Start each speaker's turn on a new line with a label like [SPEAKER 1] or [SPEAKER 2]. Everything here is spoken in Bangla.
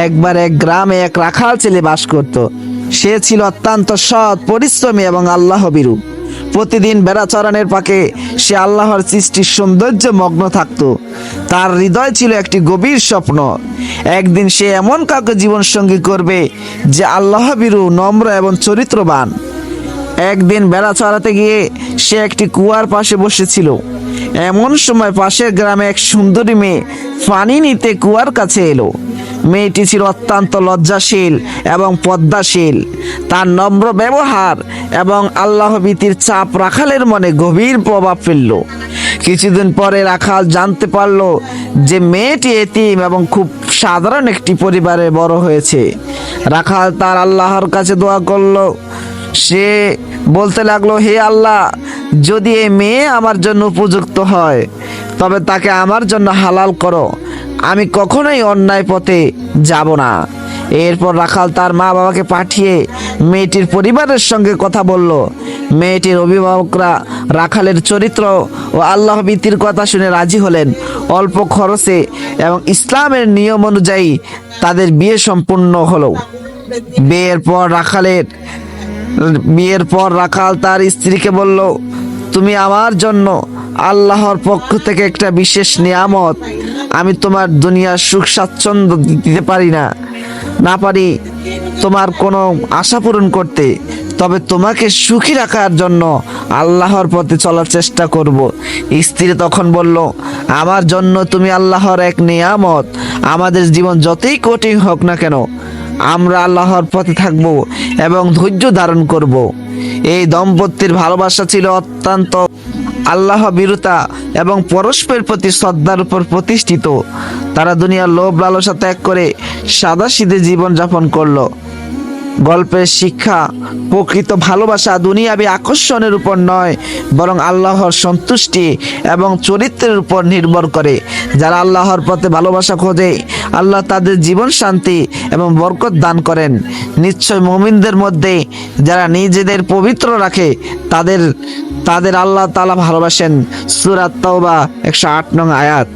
[SPEAKER 1] একবার এক গ্রামে এক রাখাল ছেলে বাস করত। সে ছিল অত্যন্ত সৎ, পরিশ্রমী এবং আল্লাহ ভীরু। প্রতিদিন বেড়া চরানোর পাকে সে আল্লাহর সৃষ্টির সৌন্দর্যে মগ্ন থাকত। তার হৃদয় ছিল একটি গভীর স্বপ্ন। একদিন সে এমন কাউকে জীবনসঙ্গী করবে যে আল্লাহ ভীরু, নম্র এবং চরিত্রবান। একদিন বেড়া চড়াতে গিয়ে সে একটি কুয়ার পাশে বসেছিল। এমন সময় পাশের গ্রামে এক সুন্দরী মেয়ে পানি নিতে কুয়ার কাছে এলো। মেয়েটি ছিল অত্যন্ত লজ্জাশীল এবং পদ্মাশীল। তার নম্র ব্যবহার এবং আল্লাহ ভীতির চাপ রাখালের মনে গভীর প্রভাব ফেলল। কিছুদিন পরে রাখাল জানতে পারল যে মেয়েটি এতিম এবং খুব সাধারণ একটি পরিবারে বড় হয়েছে। রাখাল তার আল্লাহর কাছে দোয়া করলো। সে বলতে লাগলো, হে আল্লাহ, যদি এই মেয়ে আমার জন্য উপযুক্ত হয় তবে তাকে আমার জন্য হালাল করো। আমি কখনোই অন্যায় পথে যাব না। এরপর রাখাল তার মা বাবাকে পাঠিয়ে মেয়েটির পরিবারের সঙ্গে কথা বলল। মেয়েটির অভিভাবকরা রাখালের চরিত্র ও আল্লাহ ভীতির কথা শুনে রাজি হলেন। অল্প খরচে এবং ইসলামের নিয়ম অনুযায়ী তাদের বিয়ে সম্পূর্ণ হলো। বিয়ের পর রাখাল তার স্ত্রীকে বলল, তুমি আমার জন্য আল্লাহর পক্ষ থেকে একটা বিশেষ নিয়ামত। আমি তোমার দুনিয়ার সুখ স্বাচ্ছন্দ্য দিতে না পারি তোমার কোনো আশা পূরণ করতে, তবে তোমাকে সুখী রাখার জন্য আল্লাহর পথে চলার চেষ্টা করব। স্ত্রী তখন বলল, আমার জন্য তুমি আল্লাহর এক নিয়ামত। আমাদের জীবন যতই কঠিন হোক না কেন, আমরা আল্লাহর পথে থাকব এবং ধৈর্য ধারণ করব। এই দম্পতির ভালোবাসা ছিল অত্যন্ত আল্লাহ ভীরুতা এবং পরস্পরের প্রতি শ্রদ্ধার উপর প্রতিষ্ঠিত। তারা দুনিয়ার লোভ লালসা ত্যাগ করে সাদাসিধে জীবন যাপন করলো। গল্পের শিক্ষা, প্রকৃত ভালোবাসা দুনিয়াবী আকর্ষণের উপর নয়, বরং আল্লাহর সন্তুষ্টি এবং চরিত্রের উপর নির্ভর করে। যারা আল্লাহর পথে ভালোবাসা খোঁজে, আল্লাহ তাদের জীবন শান্তি এবং বরকত দান করেন। নিশ্চয় মুমিনদের মধ্যে যারা নিজেদের পবিত্র রাখে তাদের আল্লাহ তাআলা ভালোবাসেন। সূরা তাওবা 108 নং আয়াত।